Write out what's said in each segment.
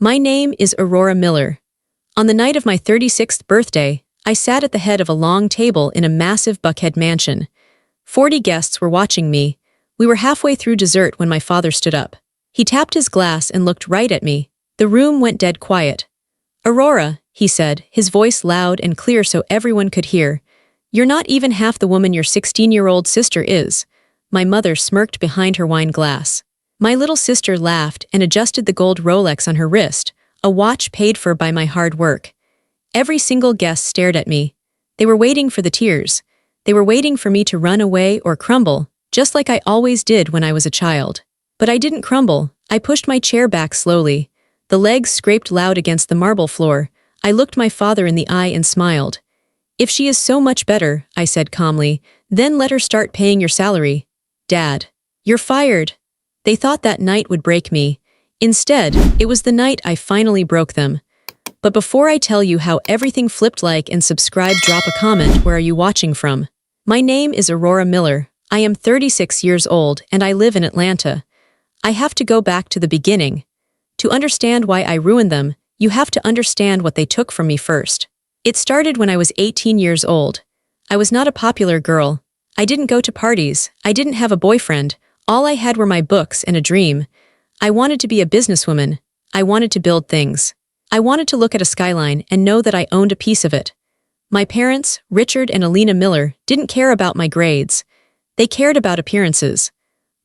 My name is Aurora Miller. On the night of my 36th birthday, I sat at the head of a long table in a massive Buckhead mansion. 40 guests were watching me. We were halfway through dessert when my father stood up. He tapped his glass and looked right at me. The room went dead quiet. "Aurora," he said, his voice loud and clear so everyone could hear. "You're not even half the woman your 16-year-old sister is." My mother smirked behind her wine glass. My little sister laughed and adjusted the gold Rolex on her wrist, a watch paid for by my hard work. Every single guest stared at me. They were waiting for the tears. They were waiting for me to run away or crumble, just like I always did when I was a child. But I didn't crumble. I pushed my chair back slowly. The legs scraped loud against the marble floor. I looked my father in the eye and smiled. "If she is so much better," I said calmly, "then let her start paying your salary." "Dad, you're fired." They thought that night would break me. Instead, it was the night I finally broke them. But before I tell you how everything flipped, like and subscribe, drop a comment. Where are you watching from? My name is Aurora Miller. I am 36 years old and I live in Atlanta. I have to go back to the beginning. To understand why I ruined them, you have to understand what they took from me first. It started when I was 18 years old. I was not a popular girl. I didn't go to parties. I didn't have a boyfriend. All I had were my books and a dream. I wanted to be a businesswoman. I wanted to build things. I wanted to look at a skyline and know that I owned a piece of it. My parents, Richard and Alina Miller, didn't care about my grades. They cared about appearances.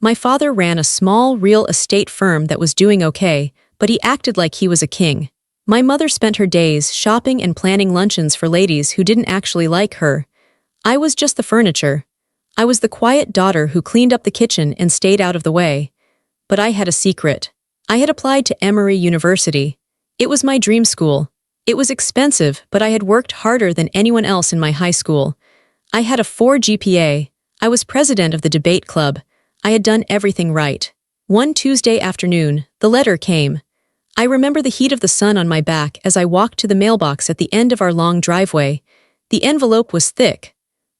My father ran a small real estate firm that was doing okay, but he acted like he was a king. My mother spent her days shopping and planning luncheons for ladies who didn't actually like her. I was just the furniture. I was the quiet daughter who cleaned up the kitchen and stayed out of the way. But I had a secret. I had applied to Emory University. It was my dream school. It was expensive, but I had worked harder than anyone else in my high school. I had a 4 GPA. I was president of the debate club. I had done everything right. One Tuesday afternoon, the letter came. I remember the heat of the sun on my back as I walked to the mailbox at the end of our long driveway. The envelope was thick.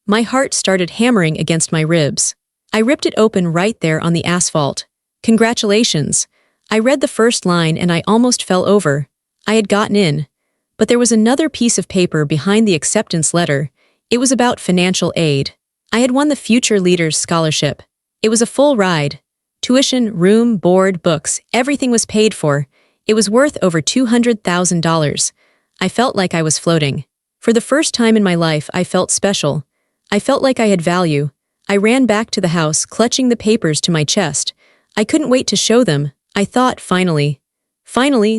My heart started hammering against my ribs. I ripped it open right there on the asphalt. "Congratulations." I read the first line and I almost fell over. I had gotten in. But there was another piece of paper behind the acceptance letter. It was about financial aid. I had won the Future Leaders Scholarship. It was a full ride. Tuition, room, board, books, everything was paid for. It was worth over $200,000. I felt like I was floating. For the first time in my life, I felt special. I felt like I had value. I ran back to the house, clutching the papers to my chest. I couldn't wait to show them. I thought, finally,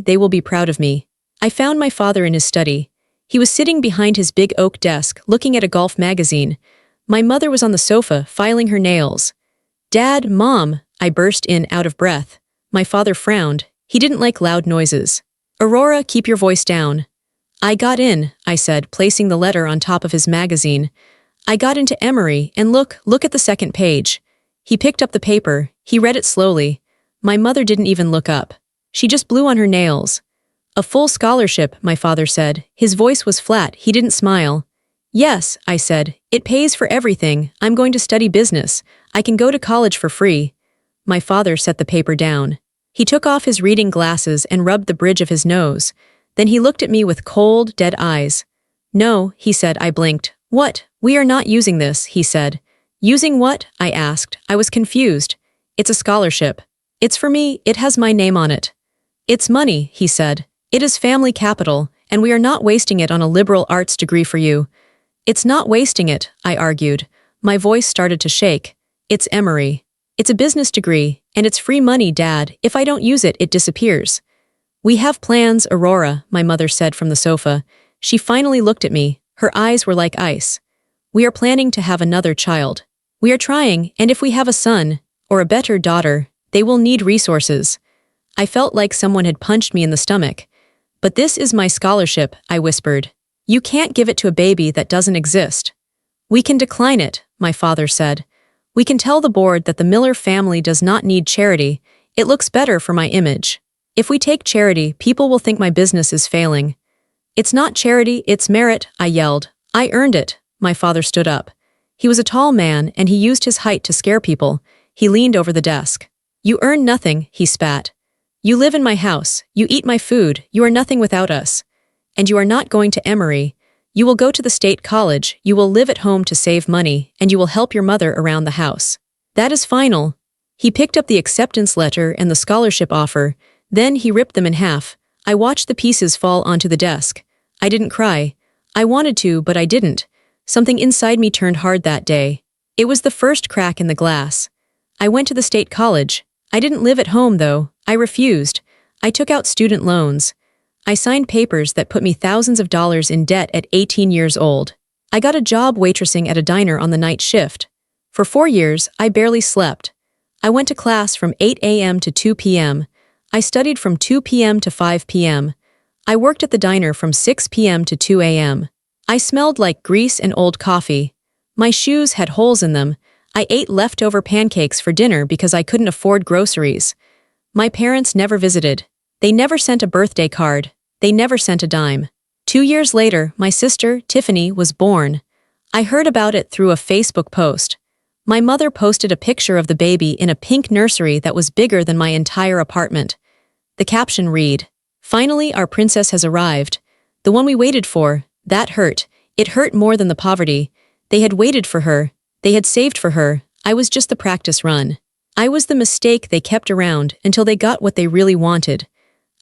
they will be proud of me. I found my father in his study. He was sitting behind his big oak desk, looking at a golf magazine. My mother was on the sofa, filing her nails. "Dad, Mom," I burst in, out of breath. My father frowned. He didn't like loud noises. "Aurora, keep your voice down." "I got in," I said, placing the letter on top of his magazine. "I got into Emory, and look at the second page." He picked up the paper. He read it slowly. My mother didn't even look up. She just blew on her nails. "A full scholarship," my father said. His voice was flat. He didn't smile. "Yes," I said. "It pays for everything. I'm going to study business. I can go to college for free." My father set the paper down. He took off his reading glasses and rubbed the bridge of his nose. Then he looked at me with cold, dead eyes. "No," he said. I blinked. "What? We are not using this," he said. "Using what?" I asked. I was confused. "It's a scholarship. It's for me. It has my name on it." "It's money," he said. "It is family capital, and we are not wasting it on a liberal arts degree for you." "It's not wasting it," I argued. My voice started to shake. "It's Emory. It's a business degree, and it's free money, Dad. If I don't use it, it disappears." "We have plans, Aurora," my mother said from the sofa. She finally looked at me. Her eyes were like ice. "We are planning to have another child. We are trying, and if we have a son, or a better daughter, they will need resources." I felt like someone had punched me in the stomach. "But this is my scholarship," I whispered. "You can't give it to a baby that doesn't exist." "We can decline it," my father said. "We can tell the board that the Miller family does not need charity. It looks better for my image. If we take charity, people will think my business is failing." "It's not charity, it's merit," I yelled. "I earned it." My father stood up. He was a tall man, and he used his height to scare people. He leaned over the desk. "You earn nothing," he spat. You live in my house, you eat my food, you are nothing without us. And you are not going to Emory. You will go to the state college, you will live at home to save money, and you will help your mother around the house. That is final. He picked up the acceptance letter and the scholarship offer, then he ripped them in half. I watched the pieces fall onto the desk. I didn't cry. I wanted to, but I didn't. Something inside me turned hard that day. It was the first crack in the glass. I went to the state college. I didn't live at home, though. I refused. I took out student loans. I signed papers that put me thousands of dollars in debt at 18 years old. I got a job waitressing at a diner on the night shift. For 4 years, I barely slept. I went to class from 8 a.m. to 2 p.m. I studied from 2 p.m. to 5 p.m. I worked at the diner from 6 p.m. to 2 a.m. I smelled like grease and old coffee. My shoes had holes in them. I ate leftover pancakes for dinner because I couldn't afford groceries. My parents never visited. They never sent a birthday card. They never sent a dime. 2 years later, my sister, Tiffany, was born. I heard about it through a Facebook post. My mother posted a picture of the baby in a pink nursery that was bigger than my entire apartment. The caption read, "Finally, our princess has arrived. The one we waited for. That hurt. It hurt more than the poverty. They had waited for her. They had saved for her. I was just the practice run. I was the mistake they kept around until they got what they really wanted.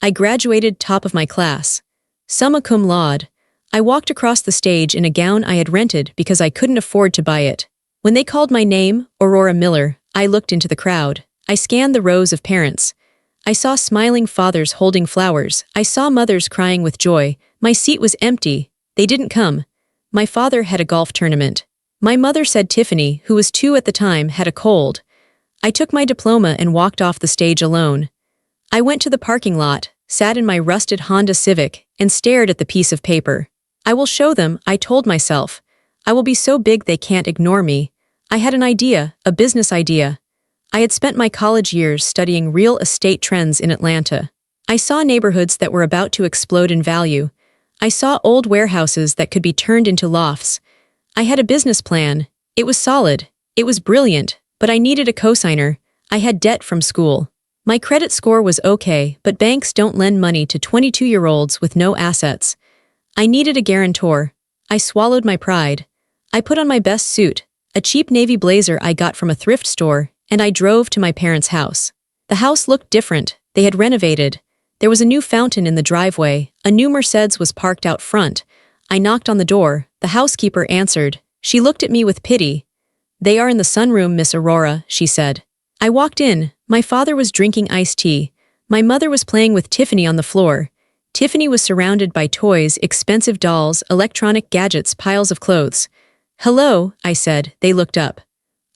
I graduated top of my class. Summa cum laude. I walked across the stage in a gown I had rented because I couldn't afford to buy it. When they called my name, Aurora Miller, I looked into the crowd. I scanned the rows of parents. I saw smiling fathers holding flowers. I saw mothers crying with joy. My seat was empty. They didn't come. My father had a golf tournament. My mother said Tiffany, who was 2 at the time, had a cold. I took my diploma and walked off the stage alone. I went to the parking lot, sat in my rusted Honda Civic, and stared at the piece of paper. I will show them, I told myself. I will be so big they can't ignore me. I had an idea, a business idea. I had spent my college years studying real estate trends in Atlanta. I saw neighborhoods that were about to explode in value. I saw old warehouses that could be turned into lofts. I had a business plan. It was solid. It was brilliant, but I needed a cosigner. I had debt from school. My credit score was okay, but banks don't lend money to 22-year-olds with no assets. I needed a guarantor. I swallowed my pride. I put on my best suit, a cheap navy blazer I got from a thrift store, and I drove to my parents' house. The house looked different. They had renovated. There was a new fountain in the driveway. A new Mercedes was parked out front. I knocked on the door. The housekeeper answered. She looked at me with pity. "They are in the sunroom, Miss Aurora," she said. I walked in. My father was drinking iced tea. My mother was playing with Tiffany on the floor. Tiffany was surrounded by toys, expensive dolls, electronic gadgets, piles of clothes. "Hello," I said. They looked up.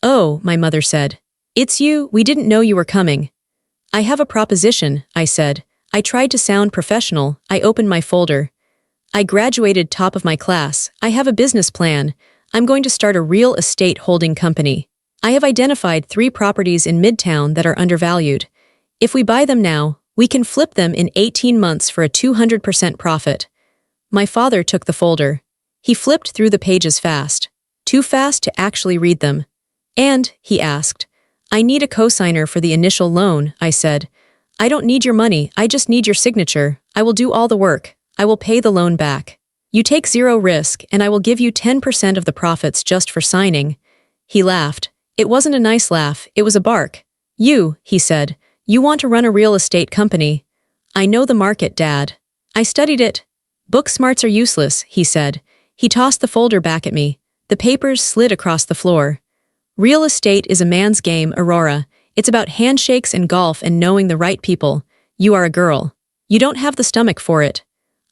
"Oh," my mother said. "It's you. We didn't know you were coming." "I have a proposition," I said. I tried to sound professional. I opened my folder. "I graduated top of my class. I have a business plan. I'm going to start a real estate holding company. I have identified 3 properties in Midtown that are undervalued. If we buy them now, we can flip them in 18 months for a 200% profit." My father took the folder. He flipped through the pages fast. Too fast to actually read them. "And," he asked, "I need a cosigner for the initial loan," I said. "I don't need your money, I just need your signature. I will do all the work. I will pay the loan back. You take 0 risk, and I will give you 10% of the profits just for signing." He laughed. It wasn't a nice laugh, it was a bark. "You," he said, "you want to run a real estate company." "I know the market, Dad. I studied it." "Book smarts are useless," he said. He tossed the folder back at me. The papers slid across the floor. "Real estate is a man's game, Aurora. It's about handshakes and golf and knowing the right people. You are a girl. You don't have the stomach for it."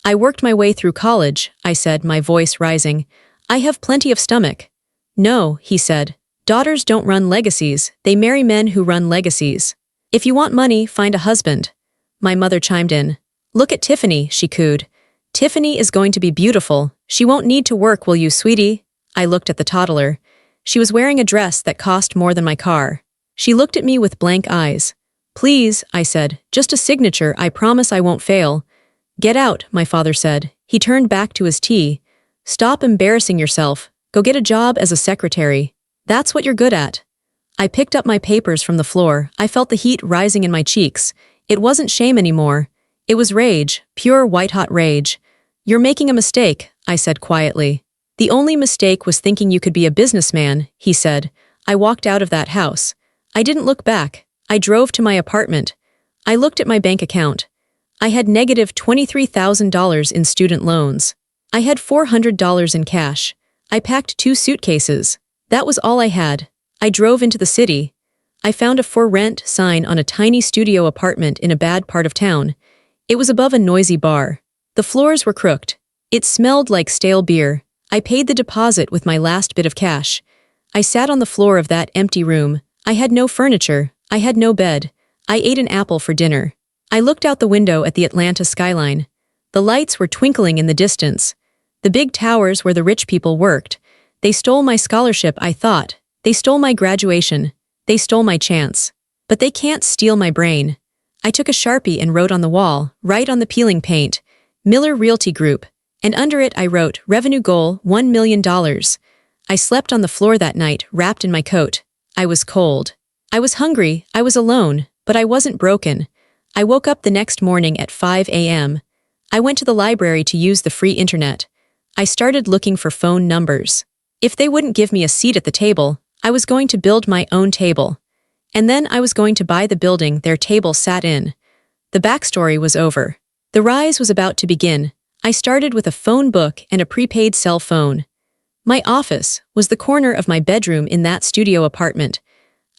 "I worked my way through college," I said, my voice rising. "I have plenty of stomach." "No," he said. "Daughters don't run legacies, they marry men who run legacies. If you want money, find a husband." My mother chimed in. "Look at Tiffany," she cooed. "Tiffany is going to be beautiful. She won't need to work, will you, sweetie?" I looked at the toddler. She was wearing a dress that cost more than my car. She looked at me with blank eyes. "Please," I said, "just a signature, I promise I won't fail." "Get out," my father said. He turned back to his tea. "Stop embarrassing yourself. Go get a job as a secretary. That's what you're good at." I picked up my papers from the floor. I felt the heat rising in my cheeks. It wasn't shame anymore. It was rage, pure white-hot rage. "You're making a mistake," I said quietly. "The only mistake was thinking you could be a businessman," he said. I walked out of that house. I didn't look back. I drove to my apartment. I looked at my bank account. I had negative $23,000 in student loans. I had $400 in cash. I packed 2 suitcases. That was all I had. I drove into the city. I found a for rent sign on a tiny studio apartment in a bad part of town. It was above a noisy bar. The floors were crooked. It smelled like stale beer. I paid the deposit with my last bit of cash. I sat on the floor of that empty room. I had no furniture. I had no bed. I ate an apple for dinner. I looked out the window at the Atlanta skyline. The lights were twinkling in the distance. The big towers where the rich people worked. They stole my scholarship, I thought. They stole my graduation. They stole my chance. But they can't steal my brain. I took a Sharpie and wrote on the wall, right on the peeling paint, Miller Realty Group, and under it I wrote, revenue goal, $1 million. I slept on the floor that night, wrapped in my coat. I was cold. I was hungry, I was alone, but I wasn't broken. I woke up the next morning at 5 a.m. I went to the library to use the free internet. I started looking for phone numbers. If they wouldn't give me a seat at the table, I was going to build my own table. And then I was going to buy the building their table sat in. The backstory was over. The rise was about to begin. I started with a phone book and a prepaid cell phone. My office was the corner of my bedroom in that studio apartment.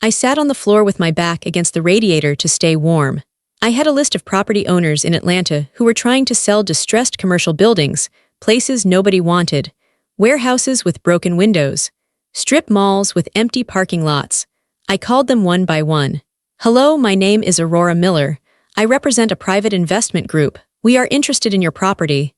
I sat on the floor with my back against the radiator to stay warm. I had a list of property owners in Atlanta who were trying to sell distressed commercial buildings, places nobody wanted, warehouses with broken windows, strip malls with empty parking lots. I called them one by one. "Hello, my name is Aurora Miller. I represent a private investment group. We are interested in your property."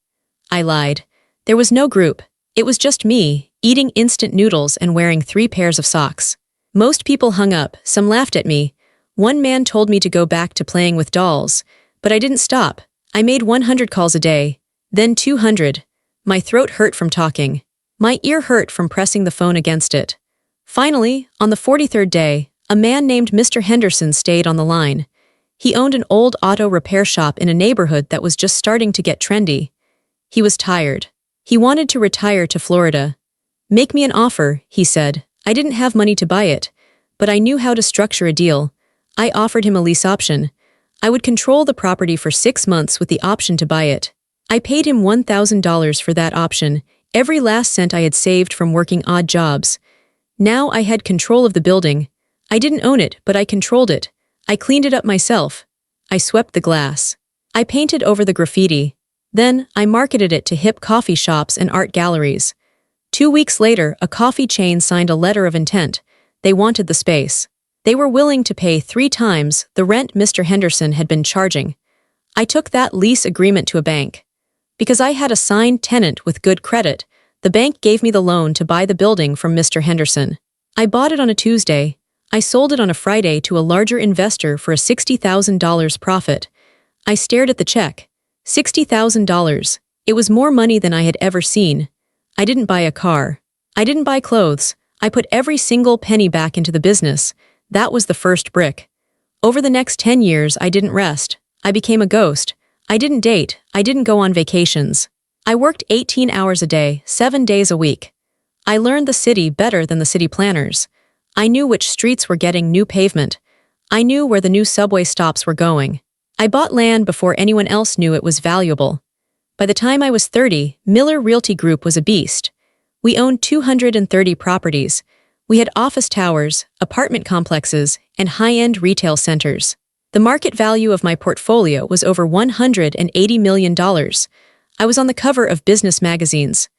I lied. There was no group. It was just me, eating instant noodles and wearing 3 pairs of socks. Most people hung up, some laughed at me. One man told me to go back to playing with dolls, but I didn't stop. I made 100 calls a day, then 200. My throat hurt from talking. My ear hurt from pressing the phone against it. Finally, on the 43rd day, a man named Mr. Henderson stayed on the line. He owned an old auto repair shop in a neighborhood that was just starting to get trendy. He was tired. He wanted to retire to Florida. "Make me an offer," he said. I didn't have money to buy it, but I knew how to structure a deal. I offered him a lease option. I would control the property for 6 months with the option to buy it. I paid him $1,000 for that option, every last cent I had saved from working odd jobs. Now I had control of the building. I didn't own it, but I controlled it. I cleaned it up myself. I swept the glass. I painted over the graffiti. Then, I marketed it to hip coffee shops and art galleries. 2 weeks later, a coffee chain signed a letter of intent. They wanted the space. They were willing to pay 3 times the rent Mr. Henderson had been charging. I took that lease agreement to a bank. Because I had a signed tenant with good credit, the bank gave me the loan to buy the building from Mr. Henderson. I bought it on a Tuesday. I sold it on a Friday to a larger investor for a $60,000 profit. I stared at the check. $60,000. It was more money than I had ever seen. I didn't buy a car. I didn't buy clothes. I put every single penny back into the business. That was the first brick. Over the next 10 years, I didn't rest. I became a ghost. I didn't date. I didn't go on vacations. I worked 18 hours a day, 7 days a week. I learned the city better than the city planners. I knew which streets were getting new pavement. I knew where the new subway stops were going. I bought land before anyone else knew it was valuable. By the time I was 30, Miller Realty Group was a beast. We owned 230 properties. We had office towers, apartment complexes, and high-end retail centers. The market value of my portfolio was over $180 million. I was on the cover of business magazines.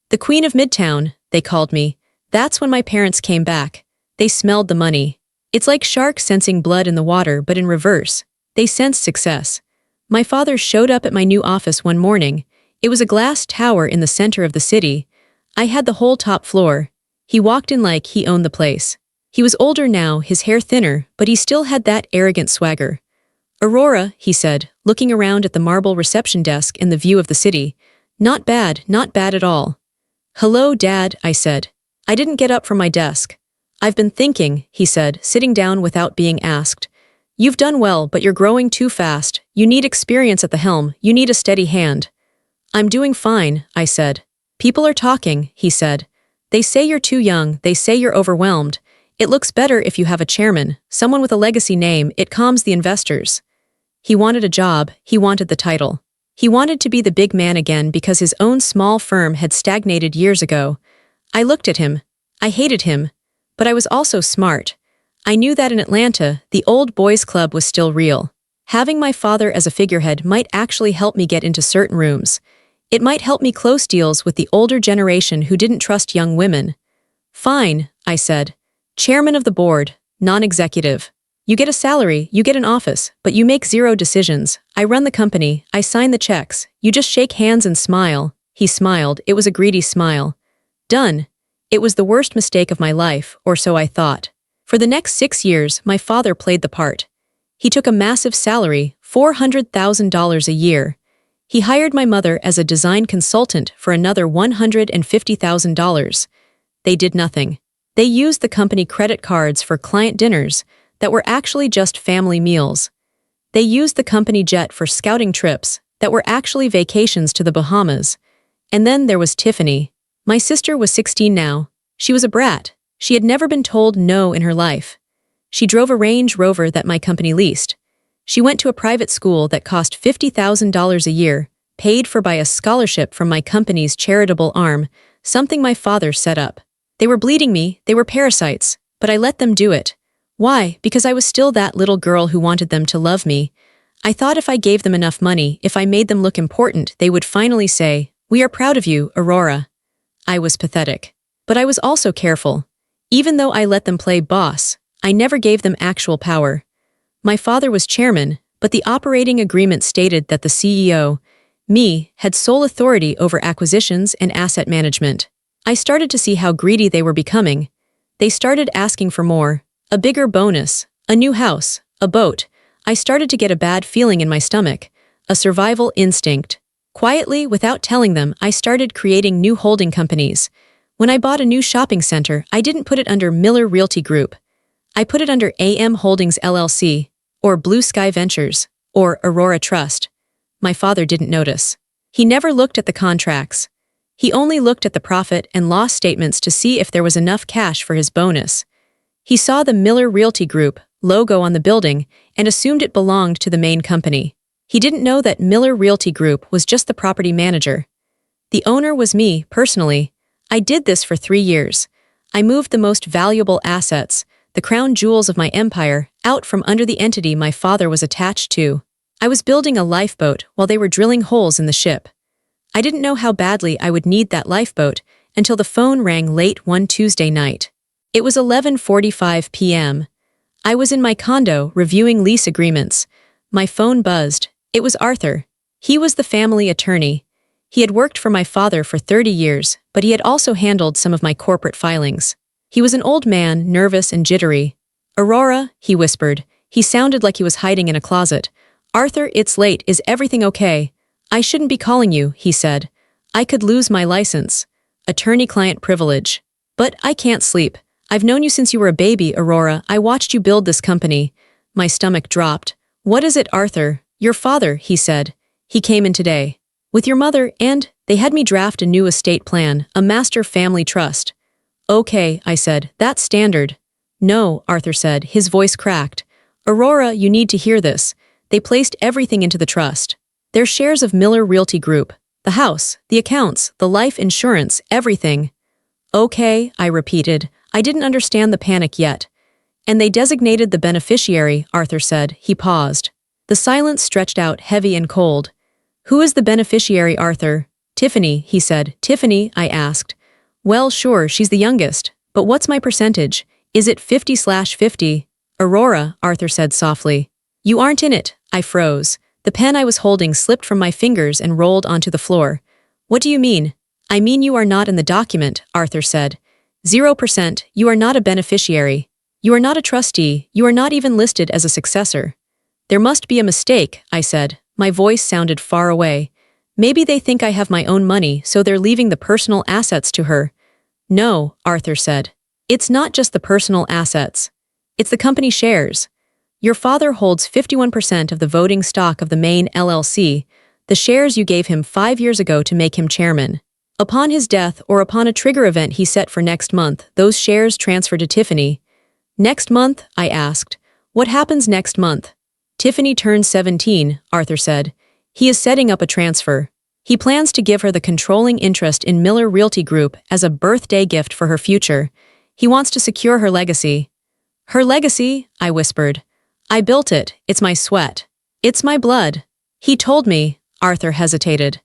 The Queen of Midtown, they called me. That's when my parents came back. They smelled the money. It's like sharks sensing blood in the water, but in reverse. They sensed success. My father showed up at my new office one morning. It was a glass tower in the center of the city. I had the whole top floor. He walked in like he owned the place. He was older now, his hair thinner, but he still had that arrogant swagger. "Aurora," he said, looking around at the marble reception desk and the view of the city. Not bad at all." "Hello, Dad," I said. I didn't get up from my desk. "I've been thinking," he said, sitting down without being asked. You've done well, but you're growing too fast. You need experience at the helm. You need a steady hand. I'm doing fine, I said. People are talking, he said. They say you're too young, they say you're overwhelmed. It looks better if you have a chairman, someone with a legacy name, it calms the investors. He wanted a job, he wanted the title. He wanted to be the big man again because his own small firm had stagnated years ago. I looked at him. I hated him. But I was also smart. I knew that in Atlanta, the old boys club was still real. Having my father as a figurehead might actually help me get into certain rooms. It might help me close deals with the older generation who didn't trust young women. Fine, I said. Chairman of the board, non-executive. You get a salary, you get an office, but you make zero decisions. I run the company, I sign the checks. You just shake hands and smile. He smiled, it was a greedy smile. Done. It was the worst mistake of my life, or so I thought. For the next 6 years, my father played the part. He took a massive salary, $400,000 a year. He hired my mother as a design consultant for another $150,000. They did nothing. They used the company credit cards for client dinners that were actually just family meals. They used the company jet for scouting trips that were actually vacations to the Bahamas. And then there was Tiffany. My sister was 16 now. She was a brat. She had never been told no in her life. She drove a Range Rover that my company leased. She went to a private school that cost $50,000 a year, paid for by a scholarship from my company's charitable arm, something my father set up. They were bleeding me, they were parasites, but I let them do it. Why? Because I was still that little girl who wanted them to love me. I thought if I gave them enough money, if I made them look important, they would finally say, "We are proud of you, Aurora." I was pathetic. But I was also careful. Even though I let them play boss, I never gave them actual power. My father was chairman, but the operating agreement stated that the CEO, me, had sole authority over acquisitions and asset management. I started to see how greedy they were becoming. They started asking for more, a bigger bonus, a new house, a boat. I started to get a bad feeling in my stomach, a survival instinct. Quietly, without telling them, I started creating new holding companies. When I bought a new shopping center, I didn't put it under Miller Realty Group. I put it under AM Holdings LLC, or Blue Sky Ventures, or Aurora Trust. My father didn't notice. He never looked at the contracts. He only looked at the profit and loss statements to see if there was enough cash for his bonus. He saw the Miller Realty Group logo on the building and assumed it belonged to the main company. He didn't know that Miller Realty Group was just the property manager. The owner was me, personally. I did this for 3 years. I moved the most valuable assets, the crown jewels of my empire, out from under the entity my father was attached to. I was building a lifeboat while they were drilling holes in the ship. I didn't know how badly I would need that lifeboat until the phone rang late one Tuesday night. It was 11:45 p.m. I was in my condo reviewing lease agreements. My phone buzzed. It was Arthur. He was the family attorney. He had worked for my father for 30 years, but he had also handled some of my corporate filings. He was an old man, nervous and jittery. "Aurora," he whispered. He sounded like he was hiding in a closet. "Arthur, it's late. Is everything okay?" "I shouldn't be calling you," he said. "I could lose my license. Attorney-client privilege. But I can't sleep. I've known you since you were a baby, Aurora. I watched you build this company." My stomach dropped. "What is it, Arthur?" "Your father," he said. "He came in today. With your mother, and they had me draft a new estate plan, a master family trust." "Okay," I said. "That's standard." "No," Arthur said, his voice cracked. "Aurora, you need to hear this. They placed everything into the trust. Their shares of Miller Realty Group. The house, the accounts, the life insurance, everything." "Okay," I repeated. I didn't understand the panic yet. "And they designated the beneficiary," Arthur said. He paused. The silence stretched out heavy and cold. "Who is the beneficiary, Arthur?" "Tiffany," he said. "Tiffany?" I asked. "Well, sure, she's the youngest. But what's my percentage? Is it 50/50? "Aurora," Arthur said softly. "You aren't in it." I froze. The pen I was holding slipped from my fingers and rolled onto the floor. "What do you mean?" "I mean you are not in the document," Arthur said. 0%, you are not a beneficiary. You are not a trustee, you are not even listed as a successor. "There must be a mistake," I said. My voice sounded far away. "Maybe they think I have my own money, so they're leaving the personal assets to her." "No," Arthur said. "It's not just the personal assets. It's the company shares. Your father holds 51% of the voting stock of the main LLC, the shares you gave him 5 years ago to make him chairman. Upon his death or upon a trigger event he set for next month, those shares transfer to Tiffany. Next month? I asked. What happens next month? Tiffany turns 17, Arthur said. He is setting up a transfer. He plans to give her the controlling interest in Miller Realty Group as a birthday gift for her future. He wants to secure her legacy. Her legacy? I whispered. I built it. It's my sweat. It's my blood. He told me, Arthur hesitated.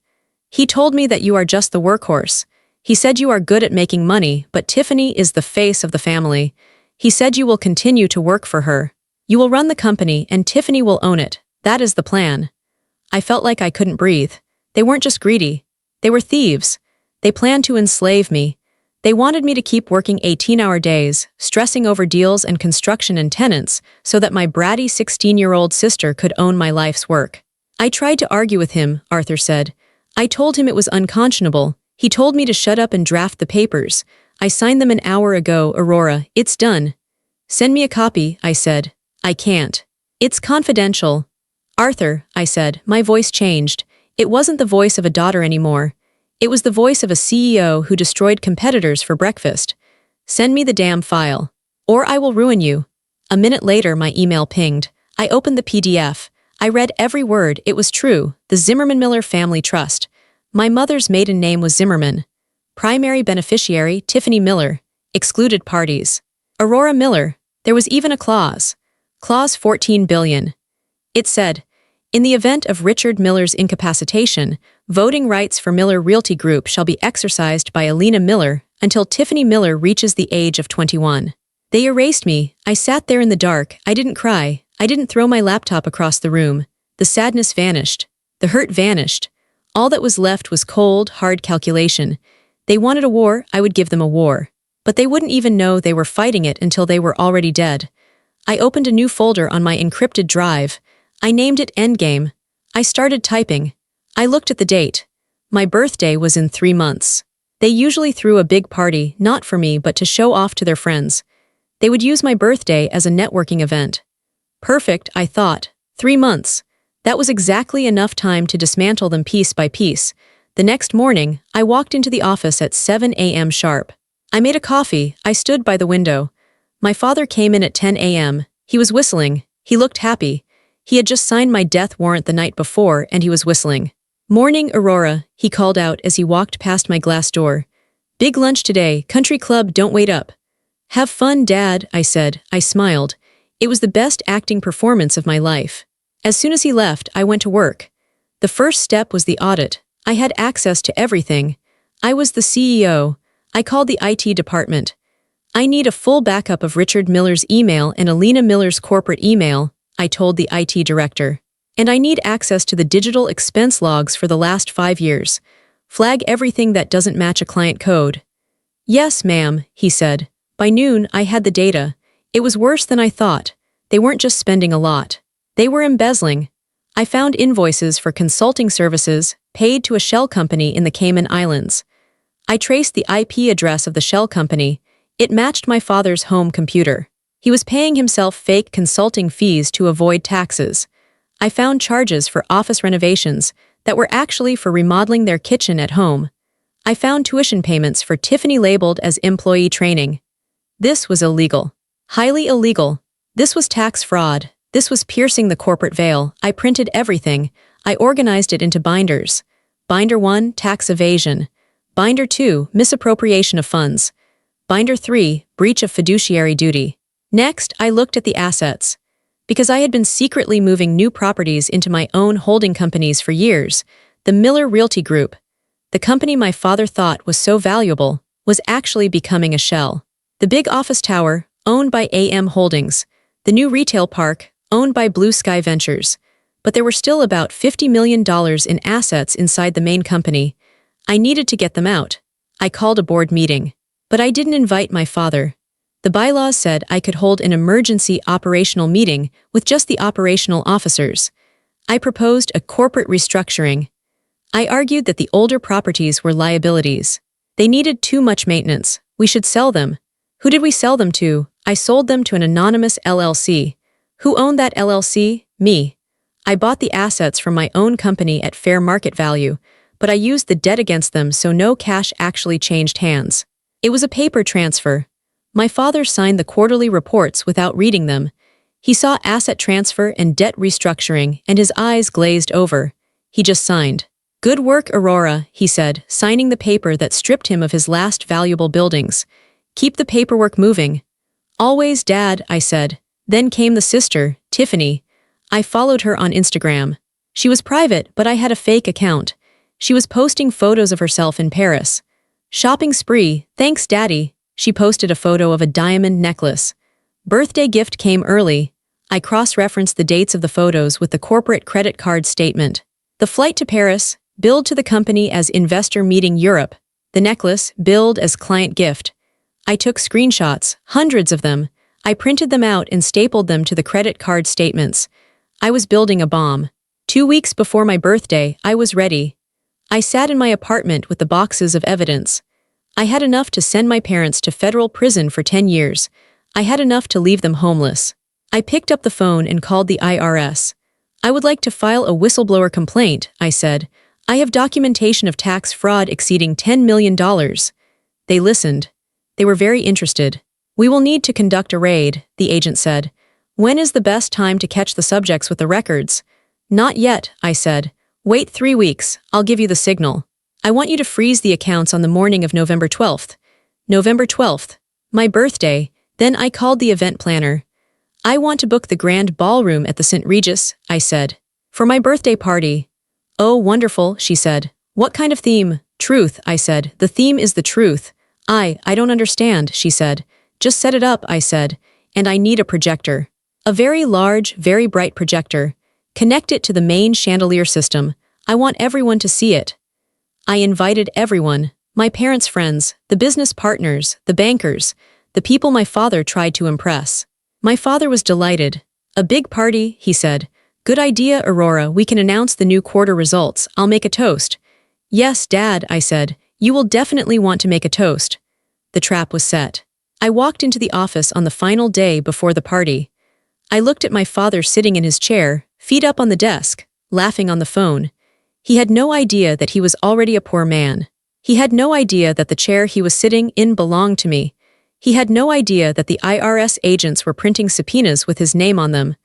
He told me that you are just the workhorse. He said you are good at making money, but Tiffany is the face of the family. He said you will continue to work for her. You will run the company and Tiffany will own it. That is the plan. I felt like I couldn't breathe. They weren't just greedy. They were thieves. They planned to enslave me. They wanted me to keep working 18-hour days, stressing over deals and construction and tenants, so that my bratty 16-year-old sister could own my life's work. I tried to argue with him, Arthur said. I told him it was unconscionable. He told me to shut up and draft the papers. I signed them an hour ago, Aurora. It's done. Send me a copy, I said. I can't. It's confidential. Arthur, I said, my voice changed. It wasn't the voice of a daughter anymore. It was the voice of a CEO who destroyed competitors for breakfast. Send me the damn file. Or I will ruin you. A minute later, my email pinged. I opened the PDF. I read every word. It was true. The Zimmerman Miller Family Trust. My mother's maiden name was Zimmerman. Primary beneficiary, Tiffany Miller. Excluded parties. Aurora Miller. There was even a clause. Clause 14 billion. It said, in the event of Richard Miller's incapacitation, voting rights for Miller Realty Group shall be exercised by Alina Miller until Tiffany Miller reaches the age of 21. They erased me. I sat there in the dark. I didn't cry. I didn't throw my laptop across the room. The sadness vanished. The hurt vanished. All that was left was cold, hard calculation. They wanted a war, I would give them a war. But they wouldn't even know they were fighting it until they were already dead. I opened a new folder on my encrypted drive. I named it Endgame. I started typing. I looked at the date. My birthday was in 3 months. They usually threw a big party, not for me but to show off to their friends. They would use my birthday as a networking event. Perfect, I thought. 3 months. That was exactly enough time to dismantle them piece by piece. The next morning, I walked into the office at 7 a.m. sharp. I made a coffee. I stood by the window. My father came in at 10 a.m. He was whistling. He looked happy. He had just signed my death warrant the night before, and he was whistling. Morning, Aurora, he called out as he walked past my glass door. Big lunch today, country club, don't wait up. Have fun, Dad, I said. I smiled. It was the best acting performance of my life. As soon as he left, I went to work. The first step was the audit. I had access to everything. I was the CEO. I called the IT department. I need a full backup of Richard Miller's email and Alina Miller's corporate email, I told the IT director. And I need access to the digital expense logs for the last 5 years. Flag everything that doesn't match a client code. Yes, ma'am, he said. By noon, I had the data. It was worse than I thought. They weren't just spending a lot. They were embezzling. I found invoices for consulting services paid to a shell company in the Cayman Islands. I traced the IP address of the shell company. It matched my father's home computer. He was paying himself fake consulting fees to avoid taxes. I found charges for office renovations that were actually for remodeling their kitchen at home. I found tuition payments for Tiffany labeled as employee training. This was illegal. Highly illegal. This was tax fraud. This was piercing the corporate veil. I printed everything. I organized it into binders. Binder 1, tax evasion. Binder 2, misappropriation of funds. Binder 3, breach of fiduciary duty. Next, I looked at the assets. Because I had been secretly moving new properties into my own holding companies for years, the Miller Realty Group, the company my father thought was so valuable, was actually becoming a shell. The big office tower, owned by AM Holdings. The new retail park, owned by Blue Sky Ventures. But there were still about $50 million in assets inside the main company. I needed to get them out. I called a board meeting. But I didn't invite my father. The bylaws said I could hold an emergency operational meeting with just the operational officers. I proposed a corporate restructuring. I argued that the older properties were liabilities. They needed too much maintenance. We should sell them. Who did we sell them to? I sold them to an anonymous LLC. Who owned that LLC? Me. I bought the assets from my own company at fair market value, but I used the debt against them so no cash actually changed hands. It was a paper transfer. My father signed the quarterly reports without reading them. He saw asset transfer and debt restructuring, and his eyes glazed over. He just signed. "Good work, Aurora," he said, signing the paper that stripped him of his last valuable buildings. "Keep the paperwork moving." "Always, Dad," I said. Then came the sister, Tiffany. I followed her on Instagram. She was private, but I had a fake account. She was posting photos of herself in Paris. "Shopping spree, thanks, Daddy." She posted a photo of a diamond necklace. "Birthday gift came early." I cross-referenced the dates of the photos with the corporate credit card statement. The flight to Paris, billed to the company as Investor Meeting Europe. The necklace, billed as client gift. I took screenshots, hundreds of them. I printed them out and stapled them to the credit card statements. I was building a bomb. 2 weeks before my birthday, I was ready. I sat in my apartment with the boxes of evidence. I had enough to send my parents to federal prison for 10 years. I had enough to leave them homeless. I picked up the phone and called the IRS. "I would like to file a whistleblower complaint," I said. "I have documentation of tax fraud exceeding $10 million. They listened. They were very interested. "We will need to conduct a raid," the agent said. "When is the best time to catch the subjects with the records?" "Not yet," I said. "Wait 3 weeks, I'll give you the signal. I want you to freeze the accounts on the morning of November 12th. November 12th. My birthday. Then I called the event planner. "I want to book the grand ballroom at the St. Regis," I said. "For my birthday party." "Oh, wonderful," she said. "What kind of theme?" "Truth," I said. "The theme is the truth." I don't understand," she said. "Just set it up," I said. "And I need a projector. A very large, very bright projector. Connect it to the main chandelier system. I want everyone to see it." I invited everyone, my parents' friends, the business partners, the bankers, the people my father tried to impress. My father was delighted. "A big party," he said. "Good idea, Aurora. We can announce the new quarter results. I'll make a toast." "Yes, Dad," I said. "You will definitely want to make a toast." The trap was set. I walked into the office on the final day before the party. I looked at my father sitting in his chair, feet up on the desk, laughing on the phone. He had no idea that he was already a poor man. He had no idea that the chair he was sitting in belonged to me. He had no idea that the IRS agents were printing subpoenas with his name on them.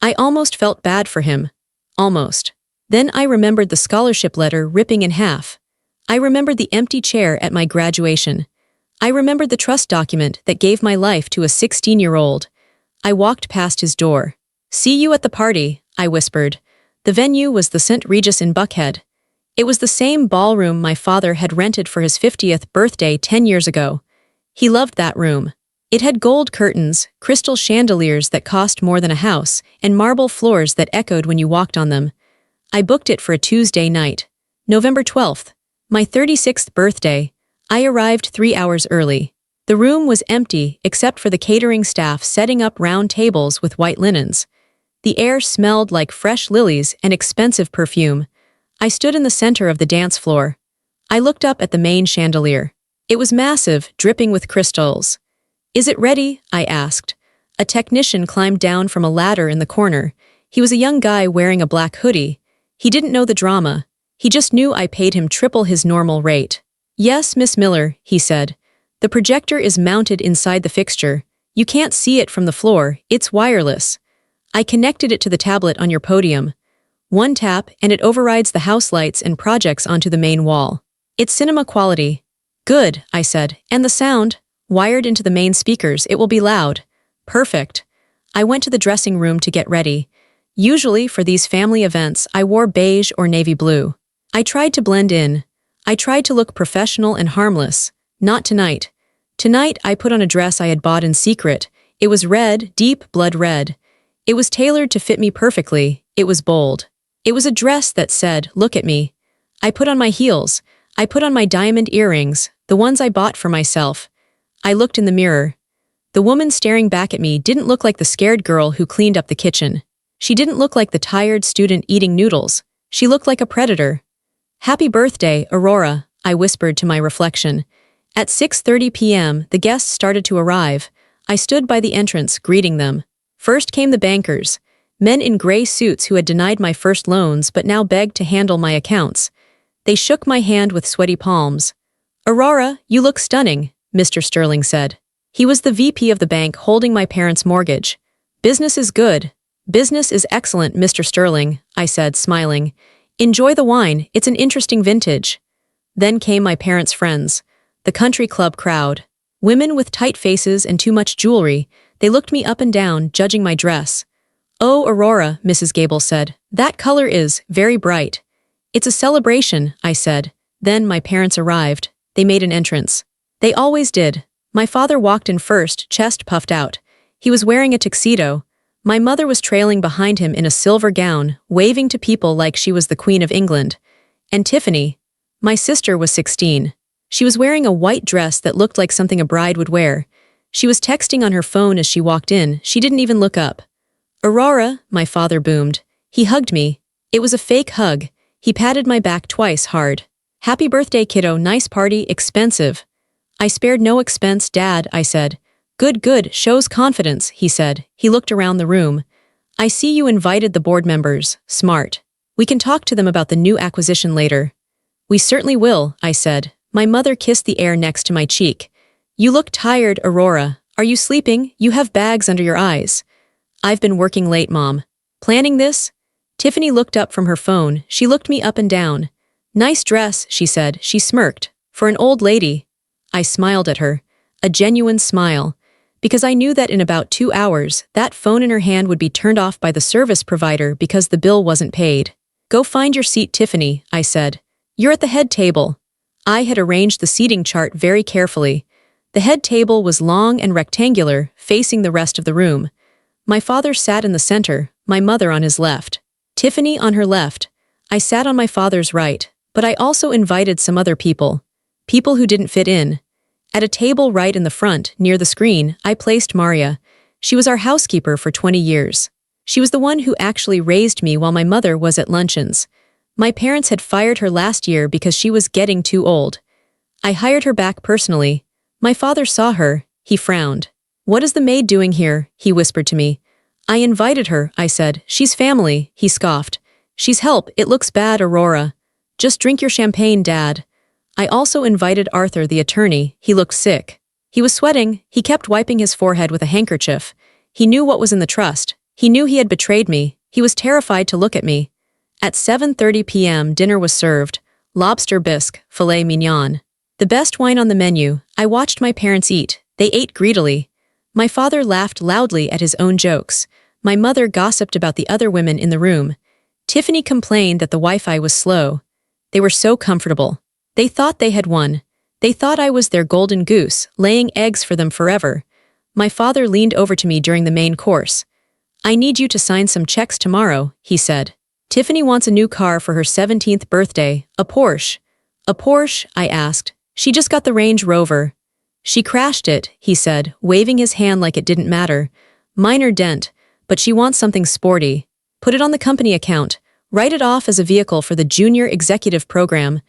I almost felt bad for him. Almost. Then I remembered the scholarship letter ripping in half. I remembered the empty chair at my graduation. I remembered the trust document that gave my life to a 16-year-old. I walked past his door. "See you at the party," I whispered. The venue was the St. Regis in Buckhead. It was the same ballroom my father had rented for his 50th birthday 10 years ago. He loved that room. It had gold curtains, crystal chandeliers that cost more than a house, and marble floors that echoed when you walked on them. I booked it for a Tuesday night. November 12th, my 36th birthday. I arrived 3 hours early. The room was empty except for the catering staff setting up round tables with white linens. The air smelled like fresh lilies and expensive perfume. I stood in the center of the dance floor. I looked up at the main chandelier. It was massive, dripping with crystals. "Is it ready?" I asked. A technician climbed down from a ladder in the corner. He was a young guy wearing a black hoodie. He didn't know the drama. He just knew I paid him triple his normal rate. "Yes, Miss Miller," he said. "The projector is mounted inside the fixture. You can't see it from the floor, it's wireless. I connected it to the tablet on your podium. One tap, and it overrides the house lights and projects onto the main wall. It's cinema quality." "Good," I said. "And the sound? Wired into the main speakers, it will be loud." "Perfect." I went to the dressing room to get ready. Usually, for these family events, I wore beige or navy blue. I tried to blend in. I tried to look professional and harmless. Not tonight. Tonight, I put on a dress I had bought in secret. It was red, deep blood red. It was tailored to fit me perfectly. It was bold. It was a dress that said, "Look at me." I put on my heels. I put on my diamond earrings, the ones I bought for myself. I looked in the mirror. The woman staring back at me didn't look like the scared girl who cleaned up the kitchen. She didn't look like the tired student eating noodles. She looked like a predator. "Happy birthday, Aurora," I whispered to my reflection. At 6:30 p.m., the guests started to arrive. I stood by the entrance, greeting them. First came the bankers, men in gray suits who had denied my first loans but now begged to handle my accounts. They shook my hand with sweaty palms. "Aurora, you look stunning," Mr. Sterling said. He was the VP of the bank holding my parents' mortgage. "Business is good. Business is excellent, Mr. Sterling," I said, smiling. "Enjoy the wine, it's an interesting vintage." Then came my parents' friends, the country club crowd. Women with tight faces and too much jewelry, they looked me up and down, judging my dress. "Oh, Aurora," Mrs. Gable said, "that color is very bright." "It's a celebration," I said. Then my parents arrived. They made an entrance. They always did. My father walked in first, chest puffed out. He was wearing a tuxedo. My mother was trailing behind him in a silver gown, waving to people like she was the Queen of England. And Tiffany, my sister, was 16. She was wearing a white dress that looked like something a bride would wear. She was texting on her phone as she walked in. She didn't even look up. "Aurora," my father boomed. He hugged me. It was a fake hug. He patted my back twice hard. "Happy birthday, kiddo, nice party, expensive." "I spared no expense, Dad," I said. "Good, good, shows confidence," he said. He looked around the room. "I see you invited the board members. Smart. We can talk to them about the new acquisition later." "We certainly will," I said. My mother kissed the air next to my cheek. "You look tired, Aurora. Are you sleeping? You have bags under your eyes." "I've been working late, Mom." "Planning this?" Tiffany looked up from her phone. She looked me up and down. "Nice dress," she said. She smirked. "For an old lady." I smiled at her. A genuine smile. Because I knew that in about 2 hours, that phone in her hand would be turned off by the service provider because the bill wasn't paid. "Go find your seat, Tiffany," I said. "You're at the head table." I had arranged the seating chart very carefully. The head table was long and rectangular, facing the rest of the room. My father sat in the center, my mother on his left. Tiffany on her left. I sat on my father's right, but I also invited some other people. People who didn't fit in. At a table right in the front, near the screen, I placed Maria. She was our housekeeper for 20 years. She was the one who actually raised me while my mother was at luncheons. My parents had fired her last year because she was getting too old. I hired her back personally. My father saw her. He frowned. "What is the maid doing here?" he whispered to me. "I invited her," I said. "She's family," he scoffed. "She's help. It looks bad, Aurora." "Just drink your champagne, Dad." I also invited Arthur, the attorney. He looked sick. He was sweating. He kept wiping his forehead with a handkerchief. He knew what was in the trust. He knew he had betrayed me. He was terrified to look at me. At 7:30 p.m. dinner was served. Lobster bisque, filet mignon. The best wine on the menu. I watched my parents eat. They ate greedily. My father laughed loudly at his own jokes. My mother gossiped about the other women in the room. Tiffany complained that the Wi-Fi was slow. They were so comfortable. They thought they had won. They thought I was their golden goose, laying eggs for them forever. My father leaned over to me during the main course. "I need you to sign some checks tomorrow," he said. "Tiffany wants a new car for her 17th birthday, a Porsche." "A Porsche?" I asked. "She just got the Range Rover." "She crashed it," he said, waving his hand like it didn't matter. "Minor dent, but she wants something sporty. Put it on the company account. Write it off as a vehicle for the junior executive program."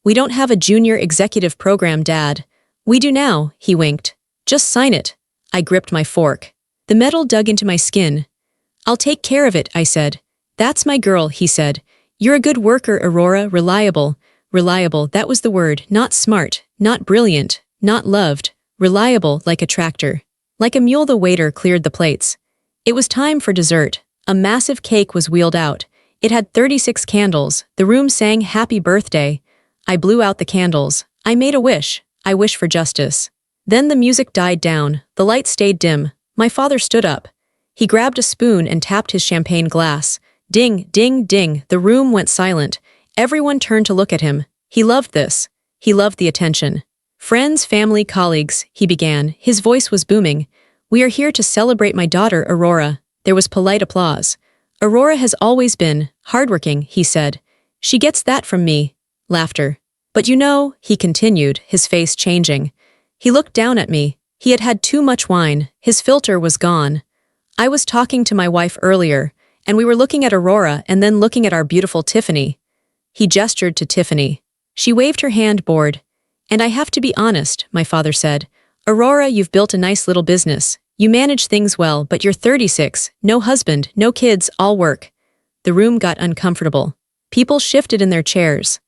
"We don't have a junior executive program, Dad." "We do now," he winked. "Just sign it." I gripped my fork. The metal dug into my skin. "I'll take care of it," I said. "That's my girl," he said. "You're a good worker, Aurora, reliable." Reliable, that was the word, not smart, not brilliant, not loved. Reliable, like a tractor. Like a mule, the waiter cleared the plates. It was time for dessert. A massive cake was wheeled out. It had 36 candles. The room sang happy birthday. I blew out the candles. I made a wish. I wished for justice. Then the music died down. The lights stayed dim. My father stood up. He grabbed a spoon and tapped his champagne glass. Ding, ding, ding. The room went silent. Everyone turned to look at him. He loved this. He loved the attention. "Friends, family, colleagues," he began. His voice was booming. "We are here to celebrate my daughter, Aurora." There was polite applause. "Aurora has always been hardworking," he said. "She gets that from me." Laughter. "But you know," he continued, his face changing. He looked down at me. He had had too much wine. His filter was gone. "I was talking to my wife earlier, and we were looking at Aurora and then looking at our beautiful Tiffany." He gestured to Tiffany. She waved her hand, bored. "And I have to be honest," my father said. "Aurora, you've built a nice little business. You manage things well, but you're 36, no husband, no kids, all work. The room got uncomfortable. People shifted in their chairs.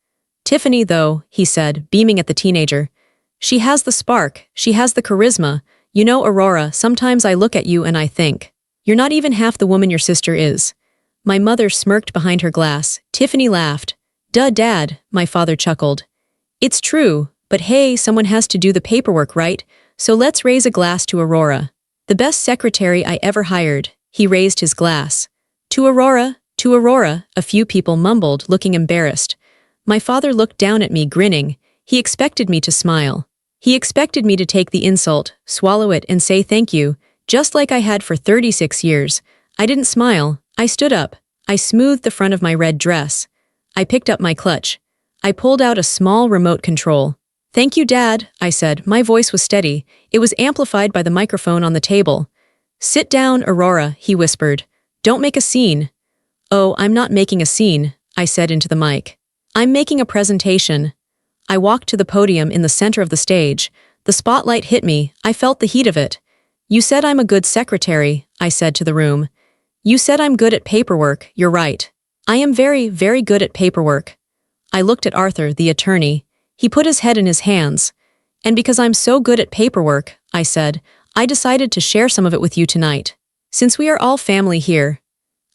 Tiffany, though, he said, beaming at the teenager. She has the spark, she has the charisma. You know, Aurora, sometimes I look at you and I think, you're not even half the woman your sister is. My mother smirked behind her glass. Tiffany laughed. Duh, Dad, my father chuckled. It's true, but hey, someone has to do the paperwork, right? So let's raise a glass to Aurora. The best secretary I ever hired. He raised his glass. To Aurora, a few people mumbled, looking embarrassed. My father looked down at me, grinning. He expected me to smile. He expected me to take the insult, swallow it, and say thank you, just like I had for 36 years. I didn't smile. I stood up. I smoothed the front of my red dress. I picked up my clutch. I pulled out a small remote control. Thank you, Dad, I said. My voice was steady. It was amplified by the microphone on the table. Sit down, Aurora, he whispered. Don't make a scene. Oh, I'm not making a scene, I said into the mic. I'm making a presentation. I walked to the podium in the center of the stage. The spotlight hit me. I felt the heat of it. You said I'm a good secretary, I said to the room. You said I'm good at paperwork. You're right. I am very, very good at paperwork. I looked at Arthur, the attorney. He put his head in his hands. And because I'm so good at paperwork, I said, I decided to share some of it with you tonight. Since we are all family here.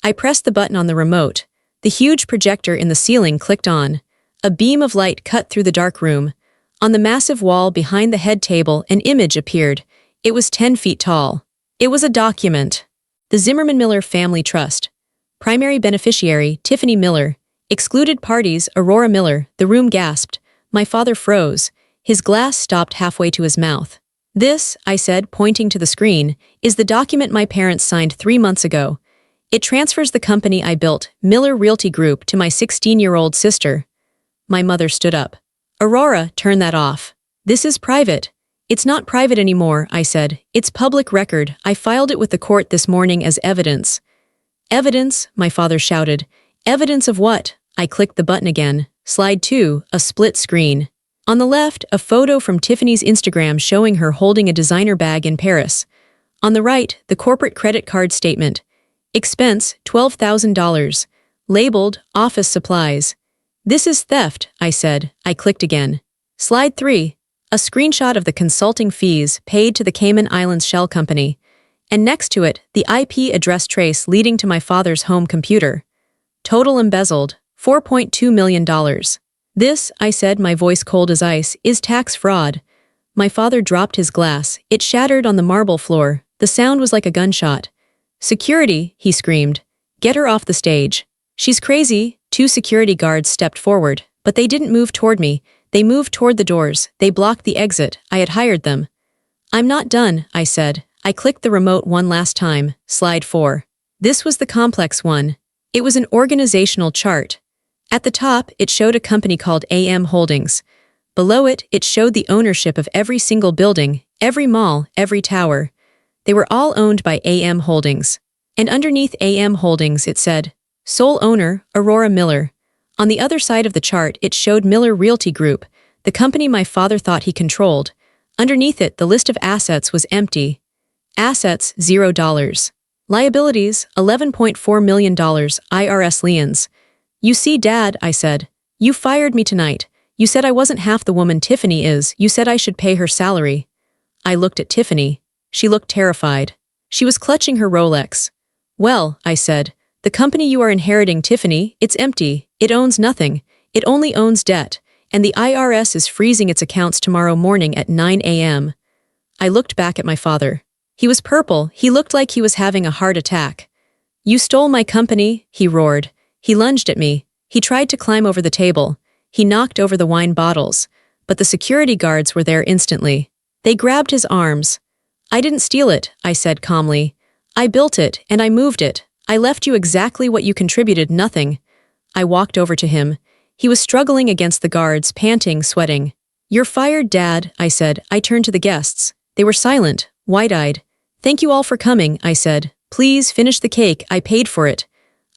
I pressed the button on the remote. The huge projector in the ceiling clicked on. A beam of light cut through the dark room. On the massive wall behind the head table, an image appeared. It was 10 feet tall. It was a document. The Zimmerman Miller Family Trust. Primary beneficiary, Tiffany Miller. Excluded parties, Aurora Miller. The room gasped. My father froze. His glass stopped halfway to his mouth. This, I said, pointing to the screen, is the document my parents signed 3 months ago. It transfers the company I built, Miller Realty Group, to my 16-year-old sister. My mother stood up. Aurora, turn that off. This is private. It's not private anymore, I said. It's public record. I filed it with the court this morning as evidence. Evidence, my father shouted. Evidence of what? I clicked the button again. Slide 2, a split screen. On the left, a photo from Tiffany's Instagram showing her holding a designer bag in Paris. On the right, the corporate credit card statement. Expense, $12,000. Labeled, office supplies. This is theft, I said. I clicked again. Slide 3, a screenshot of the consulting fees paid to the Cayman Islands shell company. And next to it, the IP address trace leading to my father's home computer. Total embezzled, $4.2 million. This, I said, my voice cold as ice, is tax fraud. My father dropped his glass. It shattered on the marble floor. The sound was like a gunshot. Security, he screamed. Get her off the stage. She's crazy. 2 security guards stepped forward, but they didn't move toward me. They moved toward the doors. They blocked the exit. I had hired them. I'm not done, I said. I clicked the remote one last time. Slide 4. This was the complex one. It was an organizational chart. At the top, it showed a company called AM Holdings. Below it, it showed the ownership of every single building, every mall, every tower. They were all owned by AM Holdings. And underneath AM Holdings, it said, sole owner, Aurora Miller. On the other side of the chart, it showed Miller Realty Group, the company my father thought he controlled. Underneath it, the list of assets was empty. Assets, $0. Liabilities, $11.4 million, IRS liens. You see, Dad, I said. You fired me tonight. You said I wasn't half the woman Tiffany is. You said I should pay her salary. I looked at Tiffany. She looked terrified. She was clutching her Rolex. Well, I said, the company you are inheriting, Tiffany, it's empty. It owns nothing. It only owns debt. And the IRS is freezing its accounts tomorrow morning at 9 a.m. I looked back at my father. He was purple. He looked like he was having a heart attack. You stole my company, he roared. He lunged at me. He tried to climb over the table. He knocked over the wine bottles. But the security guards were there instantly. They grabbed his arms. I didn't steal it, I said calmly. I built it, and I moved it. I left you exactly what you contributed, nothing. I walked over to him. He was struggling against the guards, panting, sweating. You're fired, Dad, I said. I turned to the guests. They were silent, wide-eyed. Thank you all for coming, I said. Please finish the cake, I paid for it.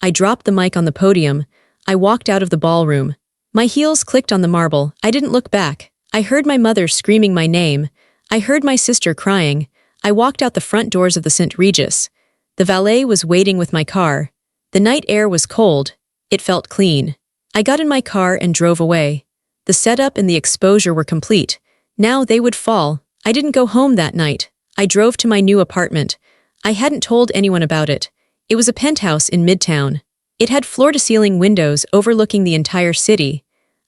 I dropped the mic on the podium. I walked out of the ballroom. My heels clicked on the marble. I didn't look back. I heard my mother screaming my name. I heard my sister crying. I walked out the front doors of the St. Regis. The valet was waiting with my car. The night air was cold. It felt clean. I got in my car and drove away. The setup and the exposure were complete. Now they would fall. I didn't go home that night. I drove to my new apartment. I hadn't told anyone about it. It was a penthouse in Midtown. It had floor-to-ceiling windows overlooking the entire city.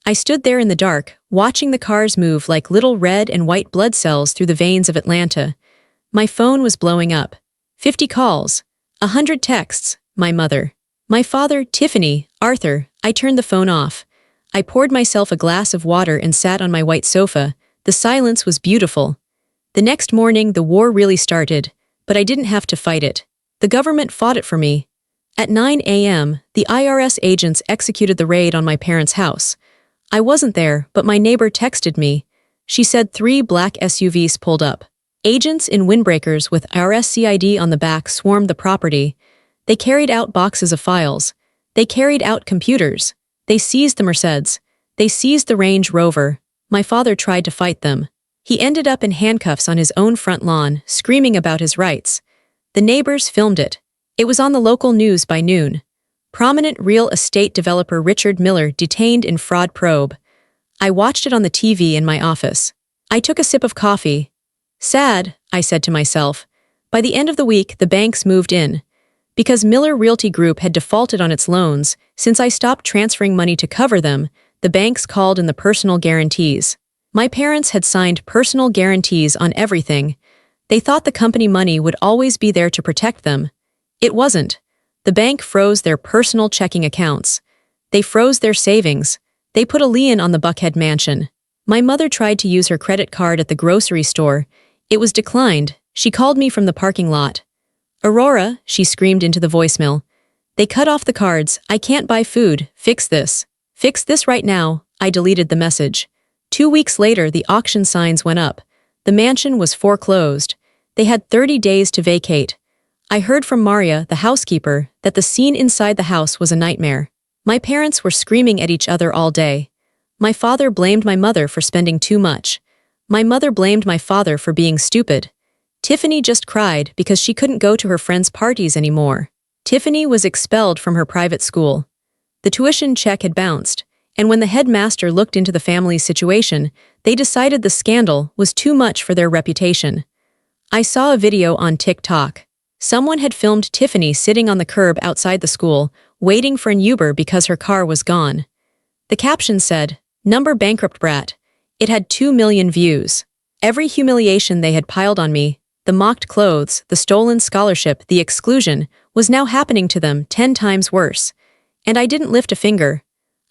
I stood there in the dark, watching the cars move like little red and white blood cells through the veins of Atlanta. My phone was blowing up. 50 calls. 100 texts. My mother. My father, Tiffany, Arthur. I turned the phone off. I poured myself a glass of water and sat on my white sofa. The silence was beautiful. The next morning, the war really started, but I didn't have to fight it. The government fought it for me. At 9 a.m., the IRS agents executed the raid on my parents' house. I wasn't there, but my neighbor texted me. She said 3 black SUVs pulled up. Agents in windbreakers with RSCID on the back swarmed the property. They carried out boxes of files. They carried out computers. They seized the Mercedes. They seized the Range Rover. My father tried to fight them. He ended up in handcuffs on his own front lawn, screaming about his rights. The neighbors filmed it. It was on the local news by noon. Prominent real estate developer Richard Miller detained in fraud probe. I watched it on the TV in my office. I took a sip of coffee. Sad, I said to myself. By the end of the week, the banks moved in. Because Miller Realty Group had defaulted on its loans, since I stopped transferring money to cover them, the banks called in the personal guarantees. My parents had signed personal guarantees on everything. They thought the company money would always be there to protect them. It wasn't. The bank froze their personal checking accounts. They froze their savings. They put a lien on the Buckhead mansion. My mother tried to use her credit card at the grocery store. It was declined. She called me from the parking lot. Aurora, she screamed into the voicemail. They cut off the cards. I can't buy food. Fix this. Fix this right now. I deleted the message. 2 weeks later, the auction signs went up. The mansion was foreclosed. They had 30 days to vacate. I heard from Maria, the housekeeper, that the scene inside the house was a nightmare. My parents were screaming at each other all day. My father blamed my mother for spending too much. My mother blamed my father for being stupid. Tiffany just cried because she couldn't go to her friends' parties anymore. Tiffany was expelled from her private school. The tuition check had bounced, and when the headmaster looked into the family's situation, they decided the scandal was too much for their reputation. I saw a video on TikTok. Someone had filmed Tiffany sitting on the curb outside the school, waiting for an Uber because her car was gone. The caption said, "Number bankrupt brat." It had 2 million views. Every humiliation they had piled on me, the mocked clothes, the stolen scholarship, the exclusion, was now happening to them 10 times worse. And I didn't lift a finger.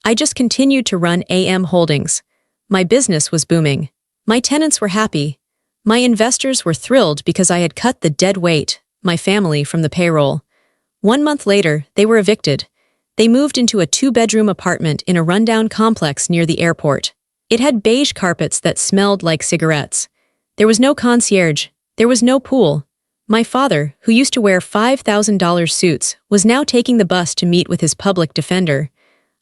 I just continued to run AM Holdings. My business was booming. My tenants were happy. My investors were thrilled because I had cut the dead weight, my family, from the payroll. 1 month later, they were evicted. They moved into a 2-bedroom apartment in a rundown complex near the airport. It had beige carpets that smelled like cigarettes. There was no concierge. There was no pool. My father, who used to wear $5,000 suits, was now taking the bus to meet with his public defender.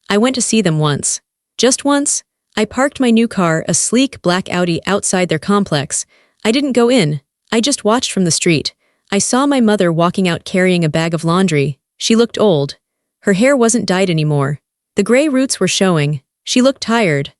I went to see them once. Just once. I parked my new car, a sleek black Audi, outside their complex. I didn't go in. I just watched from the street. I saw my mother walking out carrying a bag of laundry. She looked old. Her hair wasn't dyed anymore. The gray roots were showing. She looked tired.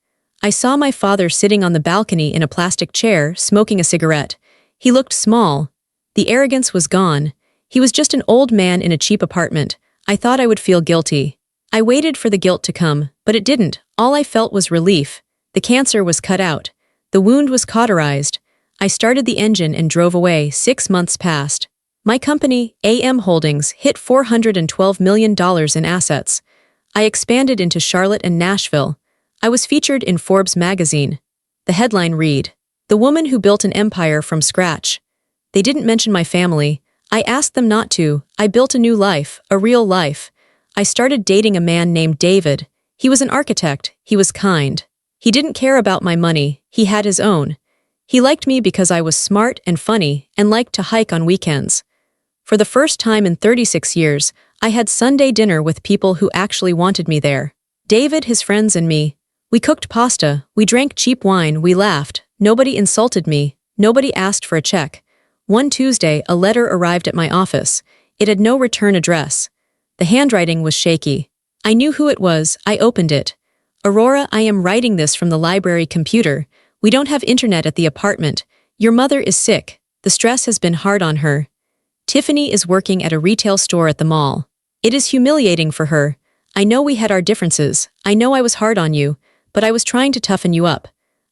I saw my father sitting on the balcony in a plastic chair, smoking a cigarette. He looked small. The arrogance was gone. He was just an old man in a cheap apartment. I thought I would feel guilty. I waited for the guilt to come, but it didn't. All I felt was relief. The cancer was cut out. The wound was cauterized. I started the engine and drove away. 6 months passed. My company, AM Holdings, hit $412 million in assets. I expanded into Charlotte and Nashville. I was featured in Forbes magazine. The headline read, "The woman who built an empire from scratch." They didn't mention my family. I asked them not to. I built a new life, a real life. I started dating a man named David. He was an architect. He was kind. He didn't care about my money. He had his own. He liked me because I was smart and funny and liked to hike on weekends. For the first time in 36 years, I had Sunday dinner with people who actually wanted me there. David, his friends, and me. We cooked pasta. We drank cheap wine. We laughed. Nobody insulted me. Nobody asked for a check. One Tuesday, a letter arrived at my office. It had no return address. The handwriting was shaky. I knew who it was. I opened it. Aurora, I am writing this from the library computer. We don't have internet at the apartment. Your mother is sick. The stress has been hard on her. Tiffany is working at a retail store at the mall. It is humiliating for her. I know we had our differences. I know I was hard on you, but I was trying to toughen you up.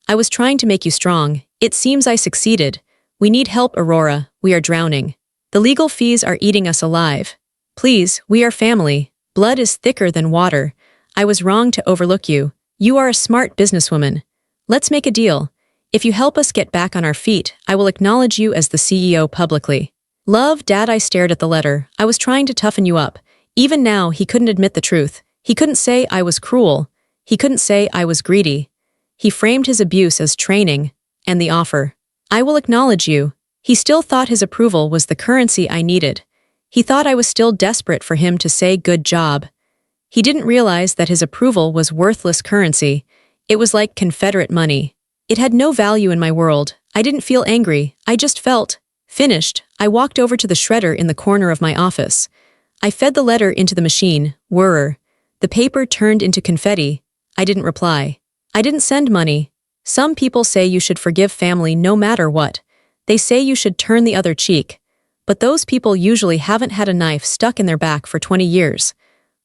I was trying to make you strong. It seems I succeeded. We need help, Aurora. We are drowning. The legal fees are eating us alive. Please, we are family. Blood is thicker than water. I was wrong to overlook you. You are a smart businesswoman. Let's make a deal. If you help us get back on our feet, I will acknowledge you as the CEO publicly. Love, Dad. I stared at the letter. I was trying to toughen you up. Even now, he couldn't admit the truth. He couldn't say I was cruel. He couldn't say I was greedy. He framed his abuse as training, and the offer. I will acknowledge you. He still thought his approval was the currency I needed. He thought I was still desperate for him to say good job. He didn't realize that his approval was worthless currency. It was like Confederate money. It had no value in my world. I didn't feel angry. I just felt finished. I walked over to the shredder in the corner of my office. I fed the letter into the machine. Whirr. The paper turned into confetti. I didn't reply. I didn't send money. Some people say you should forgive family no matter what. They say you should turn the other cheek. But those people usually haven't had a knife stuck in their back for 20 years.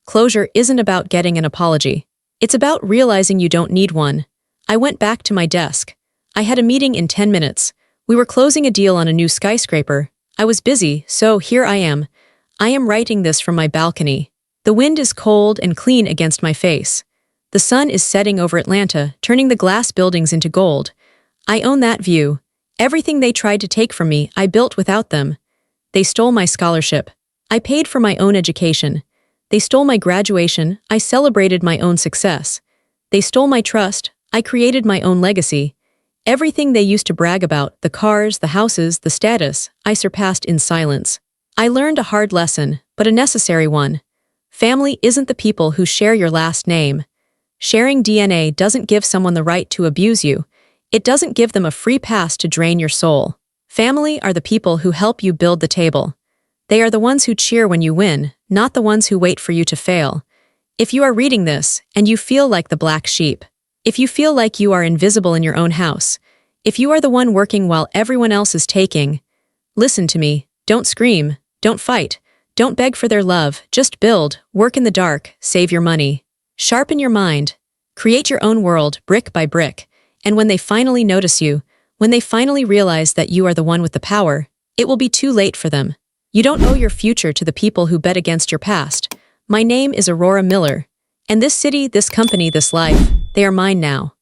Closure isn't about getting an apology. It's about realizing you don't need one. I went back to my desk. I had a meeting in 10 minutes. We were closing a deal on a new skyscraper. I was busy, so here I am. I am writing this from my balcony. The wind is cold and clean against my face. The sun is setting over Atlanta, turning the glass buildings into gold. I own that view. Everything they tried to take from me, I built without them. They stole my scholarship. I paid for my own education. They stole my graduation. I celebrated my own success. They stole my trust. I created my own legacy. Everything they used to brag about, the cars, the houses, the status, I surpassed in silence. I learned a hard lesson, but a necessary one. Family isn't the people who share your last name. Sharing DNA doesn't give someone the right to abuse you. It doesn't give them a free pass to drain your soul. Family are the people who help you build the table. They are the ones who cheer when you win, not the ones who wait for you to fail. If you are reading this, and you feel like the black sheep, if you feel like you are invisible in your own house, if you are the one working while everyone else is taking, listen to me. Don't scream. Don't fight. Don't beg for their love. Just build, work in the dark, save your money. Sharpen your mind. Create your own world, brick by brick. And when they finally notice you, when they finally realize that you are the one with the power, it will be too late for them. You don't owe your future to the people who bet against your past. My name is Aurora Miller. And this city, this company, this life, they are mine now.